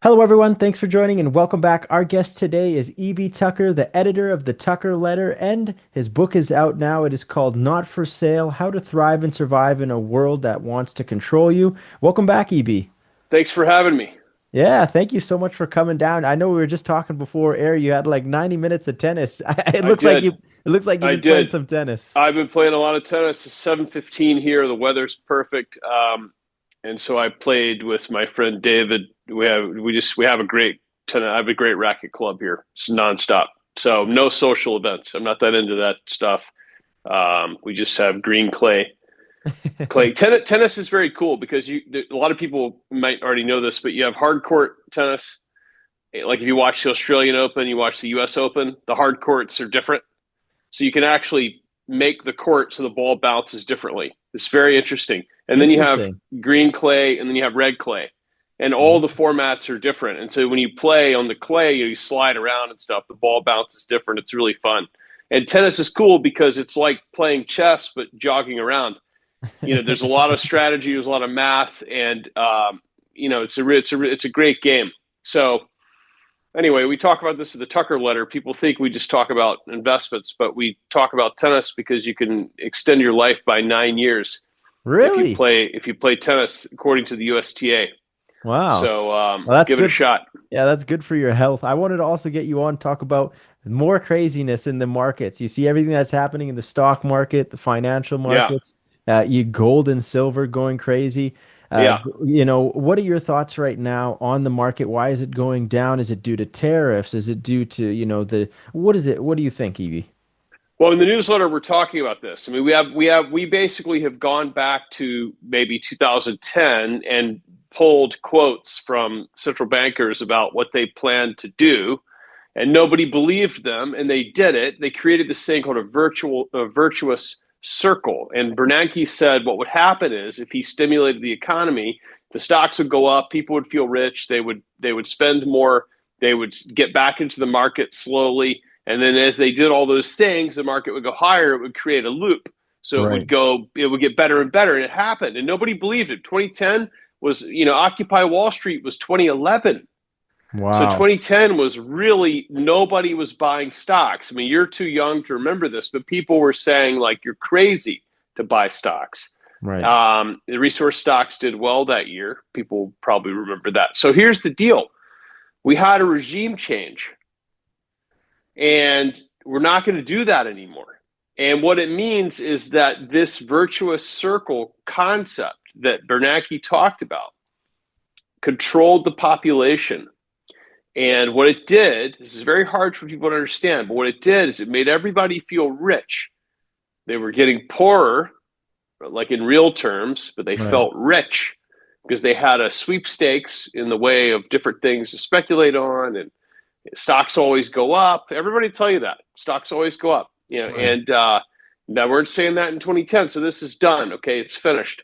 Hello, everyone. Thanks for joining and welcome back. Our guest today is E.B Tucker, the editor of the Tucker Letter, and his book is out now. It is called Not for Sale: How to Thrive and Survive in a World That Wants to Control You. Welcome back, E.B. Thanks for having me. Yeah, thank you so much for coming down. I know we were just talking before air. You had like 90 minutes of tennis. It I looks like you did. it looks like you've I been playing did. some tennis. I've been playing a lot of tennis. It's 7:15 here. The weather's perfect. And so I played with my friend David. We have a great tennis. I have a great racket club here. It's nonstop. So no social events. I'm not that into that stuff. We just have green clay. Tennis is very cool because a lot of people might already know this, but you have hard court tennis. Like if you watch the Australian Open, you watch the U.S. Open, the hard courts are different. So you can actually make the court so the ball bounces differently. It's very interesting. And then you have Interesting. green clay and then you have red clay. And all Oh, the formats are different. And so when you play on the clay, you slide around and stuff. The ball bounces different. It's really fun. And tennis is cool because it's like playing chess, but jogging around. There's a lot of strategy, there's a lot of math, and it's a great game. So anyway, we talk about this in the Tucker letter. People think we just talk about investments, but we talk about tennis because you can extend your life by 9 years really? if you play tennis according to the USTA. Wow. So Well, that's give it a good. shot. Yeah, that's good for your health. I wanted to also get you on talk about more craziness in the markets. You see everything that's happening in the stock market, the financial Yeah, markets, you gold and silver going crazy. yeah. What are your thoughts right now on the market? Why is it going down? Is it due to tariffs? Is it due to, what is it? What do you think, Evie? Well, in the newsletter, we're talking about this. I mean, we basically have gone back to maybe 2010 and pulled quotes from central bankers about what they planned to do, and nobody believed them, and they did it. They created this thing called a virtuous circle. And Bernanke said what would happen is if he stimulated the economy, the stocks would go up, people would feel rich, they would spend more, they would get back into the market slowly, and then as they did all those things, the market would go higher, it would create a loop. So Right. it would get better and better, and it happened, and nobody believed it. 2010 was, Occupy Wall Street was 2011. So Wow. 2010 was really nobody was buying stocks. I mean, you're too young to remember this, but people were saying like you're crazy to buy stocks. Right. The resource stocks did well that year. People probably remember that. So here's the deal: we had a regime change, and we're not going to do that anymore. And what it means is that this virtuous circle concept that Bernanke talked about controlled the population. And what it did, this is very hard for people to understand, but what it did is it made everybody feel rich. They were getting poorer, like in real terms, but they Right. felt rich because they had a sweepstakes in the way of different things to speculate on, and stocks always go up. Everybody tell you that stocks always go up, Right. and they weren't saying that in 2010. So this is done. Okay, it's finished.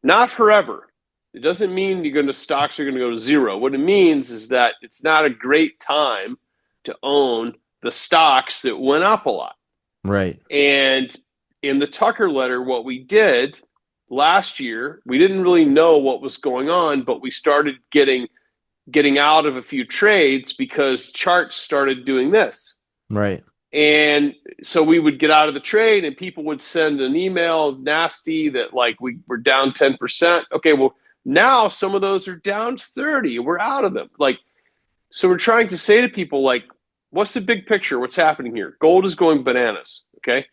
Not forever. It doesn't mean stocks are going to go to zero. What it means is that it's not a great time to own the stocks that went up a lot. Right. And in the Tucker letter, what we did last year, we didn't really know what was going on, but we started getting out of a few trades because charts started doing this. Right. And so we would get out of the trade and people would send an email nasty that like we were down 10%. Okay, well, now some of those are down 30. We're out of them. Like, so we're trying to say to people, like, what's the big picture? What's happening here? Gold is going bananas. Okay.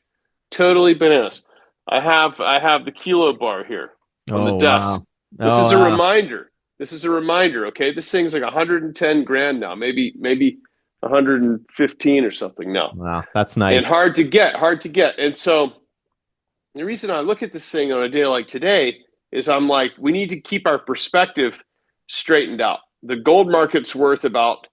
Totally bananas. I have the kilo bar here on the Oh, desk. wow. This Oh, is a wow. reminder. This is a reminder. Okay. This thing's like 110 grand now, maybe 115 or something now, Wow. That's and nice. hard to get. And so the reason I look at this thing on a day like today is I'm like, we need to keep our perspective straightened out. The gold market's worth about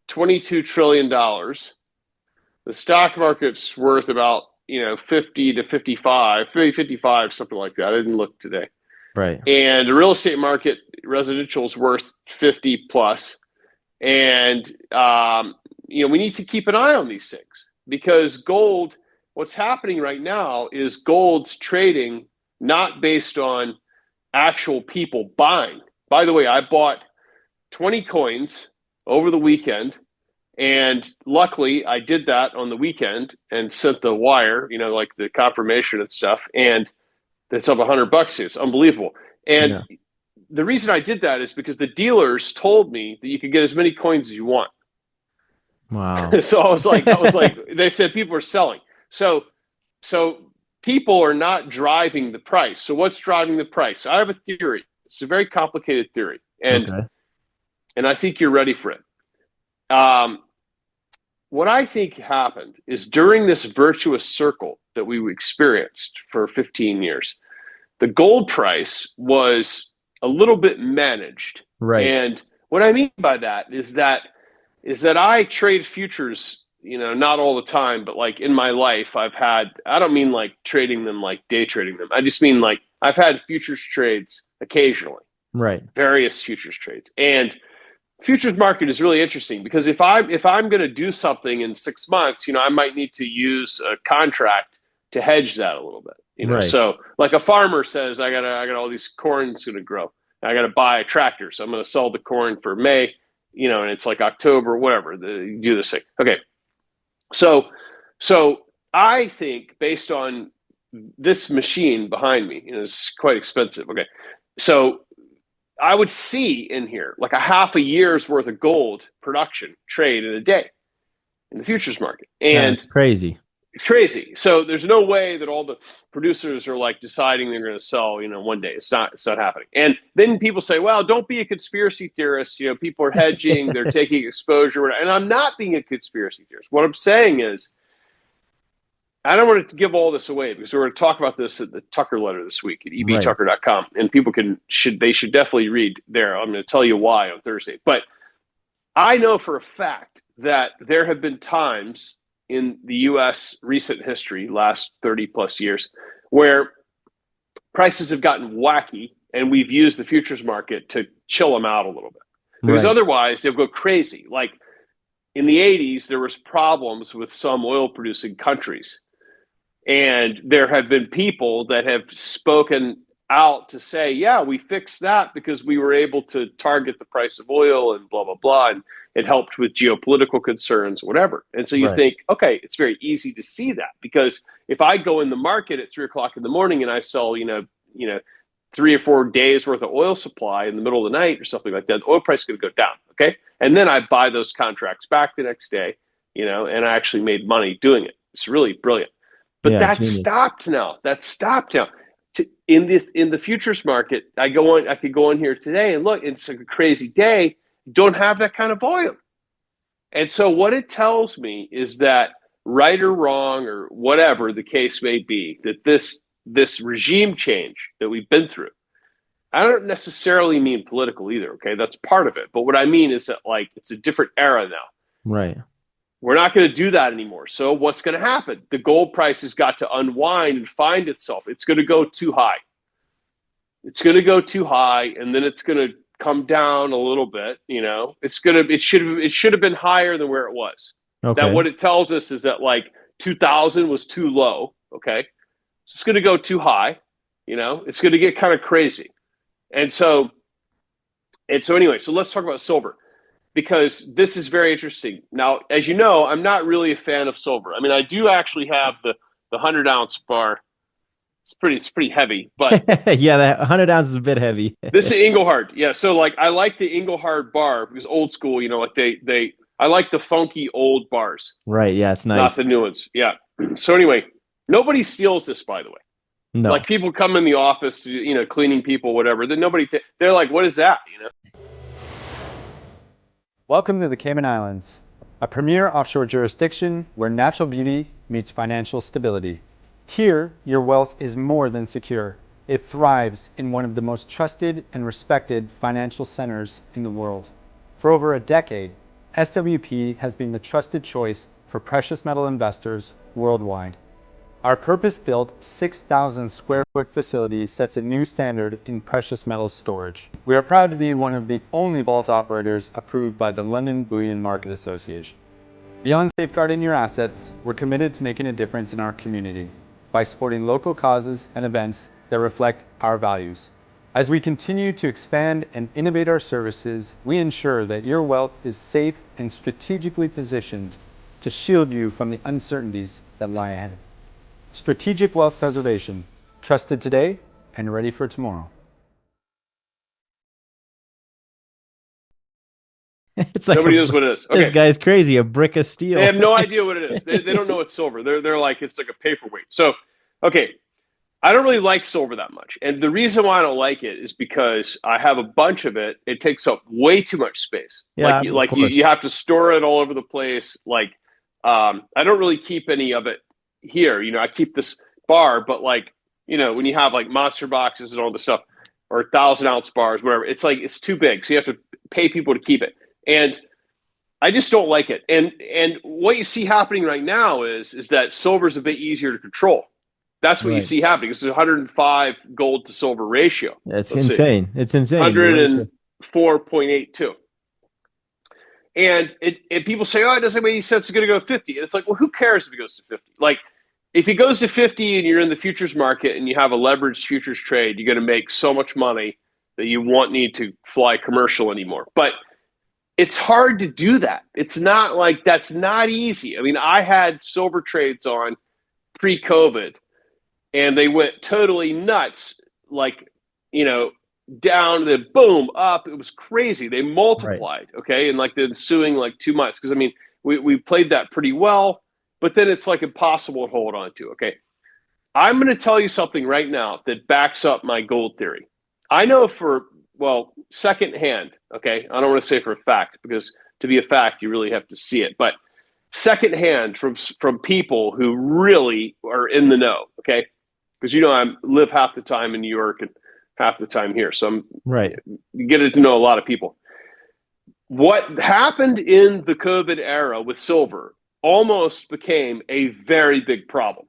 $22 trillion. The stock market's worth about 50 to 55, maybe 55, something like that. I didn't look today. Right. And the real estate market, residential, is worth 50 plus. And we need to keep an eye on these things because gold. What's happening right now is gold's trading not based on actual people buying. By the way, I bought 20 coins over the weekend. And luckily, I did that on the weekend and sent the wire, like the confirmation and stuff. And it's up $100. It's unbelievable. And Yeah. the reason I did that is because the dealers told me that you could get as many coins as you want. Wow. So I was like, they said people are selling. So people are not driving the price. So what's driving the price? I have a theory. It's a very complicated theory, and Okay. I think you're ready for it. Um, what I think happened is during this virtuous circle that we experienced for 15 years, the gold price was a little bit managed. Right. And what I mean by that is that I trade futures, not all the time, but like in my life, I don't mean like trading them like day trading them. I just mean like I've had futures trades occasionally, Right. various futures trades. And futures market is really interesting because if I'm going to do something in 6 months, I might need to use a contract to hedge that a little bit. Right. So like a farmer says, I got all these corn's going to grow. I got to buy a tractor, so I'm going to sell the corn for May, and it's like October, whatever. Do this thing. Okay, so I think based on this machine behind me, it's quite expensive. Okay, so I would see in here like a half a year's worth of gold production trade in a day in the futures market. That's And crazy. crazy. So there's no way that all the producers are like deciding they're going to sell, one day. It's not happening. And then people say, well, don't be a conspiracy theorist. People are hedging, they're taking exposure. And I'm not being a conspiracy theorist. What I'm saying is, I don't want to give all this away because we're going to talk about this at the Tucker letter this week at Right. ebtucker.com, and people should definitely read there. I'm going to tell you why on Thursday. But I know for a fact that there have been times in the U.S. recent history, last 30 plus years, where prices have gotten wacky, and we've used the futures market to chill them out a little bit because Right. otherwise they'll go crazy. Like in the 80s, there was problems with some oil producing countries, and there have been people that have spoken out to say, yeah, we fixed that because we were able to target the price of oil and blah, blah, blah. And it helped with geopolitical concerns, whatever. And so you Right. think, okay, it's very easy to see that because if I go in the market at 3 o'clock in the morning and I sell, 3 or 4 days worth of oil supply in the middle of the night or something like that, the oil price is going to go down. Okay. And then I buy those contracts back the next day, and I actually made money doing it. It's really brilliant. But Yeah, that's genius. stopped now. That's stopped now. In the futures market, I could go in here today and look. It's a crazy day. Don't have that kind of volume. And so what it tells me is that right or wrong or whatever the case may be, that this regime change that we've been through. I don't necessarily mean political either. Okay, that's part of it. But what I mean is that like it's a different era now. Right. We're not going to do that anymore. So what's going to happen? The gold price has got to unwind and find itself. It's going to go too high. It's going to go too high, and then it's going to come down a little bit. It should have been higher than where it was. That Okay. what it tells us is that like 2000 was too low. Okay, it's going to go too high. It's going to get kind of crazy. And so anyway, so let's talk about silver because this is very interesting. Now, as you know, I'm not really a fan of silver. I mean, I do actually have the 100 ounce bar. It's pretty heavy, but Yeah, that 100 ounces is a bit heavy. this is Engelhard. Yeah, so like I like the Engelhard bar because old school. Like they I like the funky old bars, Right. Yeah, it's not nice. the new ones. Yeah. So anyway, nobody steals this, by the way. No. Like people come in the office to cleaning people, whatever. Then they're like, "What is that?" Welcome to the Cayman Islands, a premier offshore jurisdiction where natural beauty meets financial stability. Here, your wealth is more than secure. It thrives in one of the most trusted and respected financial centers in the world. For over a decade, SWP has been the trusted choice for precious metal investors worldwide. Our purpose-built 6,000 square foot facility sets a new standard in precious metals storage. We are proud to be one of the only vault operators approved by the London Bullion Market Association. Beyond safeguarding your assets, we're committed to making a difference in our community by supporting local causes and events that reflect our values. As we continue to expand and innovate our services, we ensure that your wealth is safe and strategically positioned to shield you from the uncertainties that lie ahead. Strategic wealth preservation, trusted today and ready for tomorrow. It's like Nobody knows what it is. this Okay. guy's crazy. A brick of steel. They have no idea what it is. They don't know it's silver. They're like, it's like a paperweight. So, okay. I don't really like silver that much. And the reason why I don't like it is because I have a bunch of it. It takes up way too much space. Yeah, of You course. have to store it all over the place. I don't really keep any of it here. I keep this bar, but when you have like monster boxes and all this stuff, or 1,000 ounce bars, whatever, it's like it's too big. So you have to pay people to keep it. And I just don't like it. And what you see happening right now is that silver is a bit easier to control. That's what you Right. see happening. This is 105 gold to silver ratio. It's Let's see, insane. It's insane. 104.82. And people say, oh, it doesn't make any sense. It's going to go 50. And it's like, well, who cares if it goes to 50? Like, if it goes to 50 and you're in the futures market and you have a leveraged futures trade, you're going to make so much money that you won't need to fly commercial anymore. But it's hard to do that. It's not like that's not easy. I mean, I had silver trades on pre-COVID and they went totally nuts, down, then boom, up. It was crazy. They multiplied, okay, in like the ensuing 2 months. Because I mean, we played that pretty well, but then it's like impossible to hold on to. Okay, I'm going to tell you something right now that backs up my gold theory. I know secondhand. Okay, I don't want to say for a fact, because to be a fact, you really have to see it, but secondhand from people who really are in the know. Okay, because I live half the time in New York and half the time here, so you get to know a lot of people. What happened in the COVID era with silver almost became a very big problem.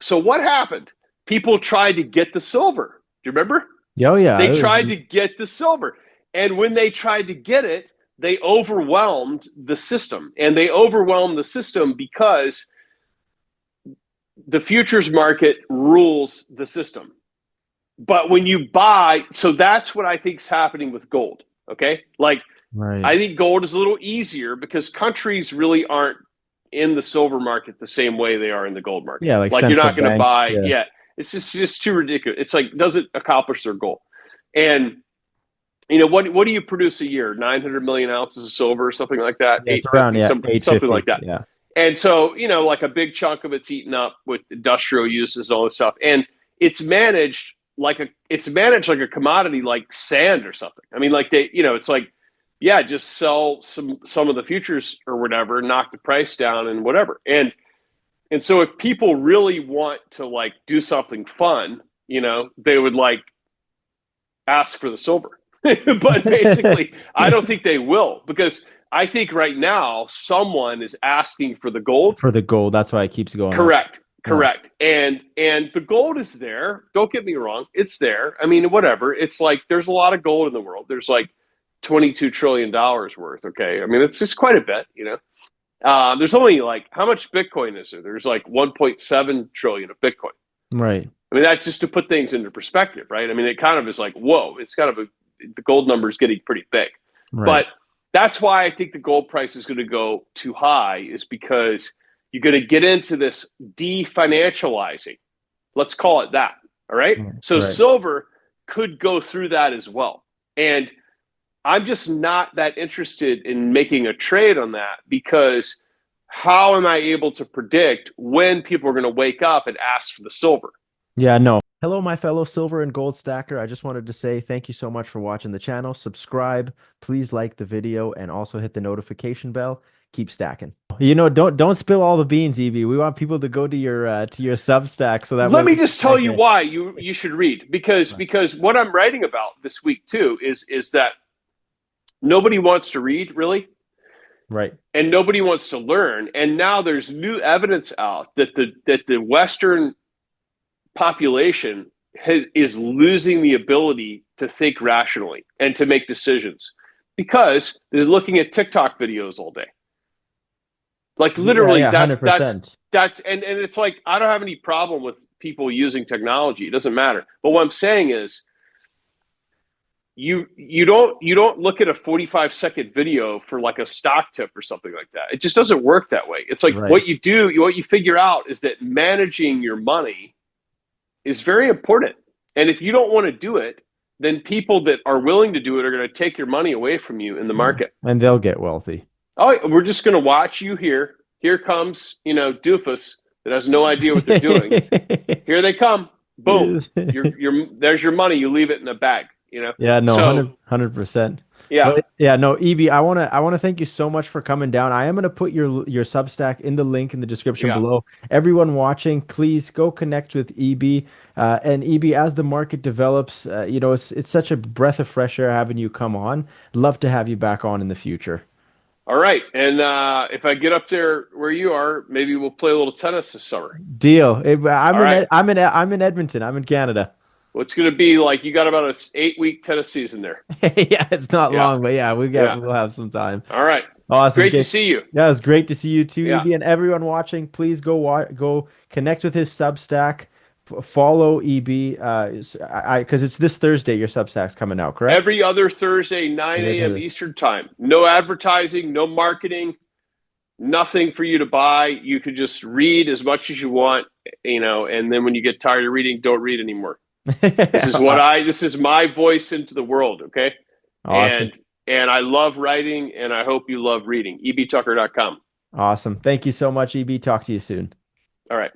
So what happened? People tried to get the silver. Do you remember? Oh yeah. They tried to get the silver, and when they tried to get it, they overwhelmed the system, and they overwhelmed the system because the futures market rules the system. But when you buy, so that's what I think is happening with gold. Okay. I think gold is a little easier because countries really aren't in the silver market the same way they are in the gold market. Yeah, like you're not going to buy. Yeah. Yeah. It's just too ridiculous. It's like, doesn't accomplish their goal. And what do you produce a year? 900 million ounces of silver or something like that? Yeah, it's around, something like that. Yeah. And so, like a big chunk of it's eaten up with industrial uses and all this stuff. And it's managed like a commodity, like sand or something. I mean, it's like, yeah, just sell some of the futures or whatever, knock the price down and whatever. And so if people really want to do something fun, they would ask for the silver. But basically, I don't think they will, because I think right now someone is asking for the gold. For the gold, that's why it keeps going. Correct. And the gold is there. Don't get me wrong, it's there. I mean, whatever. It's like there's a lot of gold in the world. There's like $22 trillion worth. Okay, I mean it's just quite a bit. There's only how much Bitcoin is there? There's like 1.7 trillion of Bitcoin. Right. I mean, that's just to put things into perspective, right? I mean, it kind of is like, whoa, it's kind of the gold number is getting pretty big. Right. But that's why I think the gold price is going to go too high, is because you're going to get into this definancializing. Let's call it that. All right. So silver could go through that as well. And I'm just not that interested in making a trade on that, because how am I able to predict when people are going to wake up and ask for the silver? Yeah, no. Hello, my fellow silver and gold stacker. I just wanted to say thank you so much for watching the channel. Subscribe, please like the video, and also hit the notification bell. Keep stacking. Don't spill all the beans, EB. We want people to go to your Substack so that. Let me just tell you why you should read, because what I'm writing about this week too is that nobody wants to read, really. Right. And nobody wants to learn. And now there's new evidence out that the Western population is losing the ability to think rationally and to make decisions, because they're looking at TikTok videos all day. Like literally, yeah, that's and it's like, I don't have any problem with people using technology. It doesn't matter. But what I'm saying is, you don't look at a 45-second video for like a stock tip or something like that. It just doesn't work that way. It's like Right. what you figure out is that managing your money is very important. And if you don't want to do it, then people that are willing to do it are going to take your money away from you in the Yeah. market. And they'll get wealthy. Oh, we're just going to watch you here. Here comes, doofus that has no idea what they're doing. Here they come. Boom. There's your money. You leave it in a bag, Yeah, no, So, 100%. yeah. But yeah, no, EB, I want to thank you so much for coming down. I am going to put your Substack in the link in the description Yeah. below. Everyone watching, please go connect with EB. And EB, as the market develops, it's such a breath of fresh air having you come on. Love to have you back on in the future. All right. And if I get up there where you are, maybe we'll play a little tennis this summer. Deal. All right. I'm in Edmonton. I'm in Canada. Well, it's going to be like you got about an 8-week tennis season there. Yeah, it's not Yeah. long, but yeah, Yeah. we'll have some time. All right. Awesome. Great to Okay. see you. Yeah, it was great to see you too, Yeah. EB, and everyone watching. Please go connect with his Substack, follow EB, because it's this Thursday your Substack's coming out, correct? Every other Thursday, 9 a.m. Eastern time. No advertising, no marketing, nothing for you to buy. You could just read as much as you want, and then when you get tired of reading, don't read anymore. This is my voice into the world, okay? Awesome. And I love writing, and I hope you love reading. ebtucker.com. Awesome. Thank you so much, EB. Talk to you soon. All right.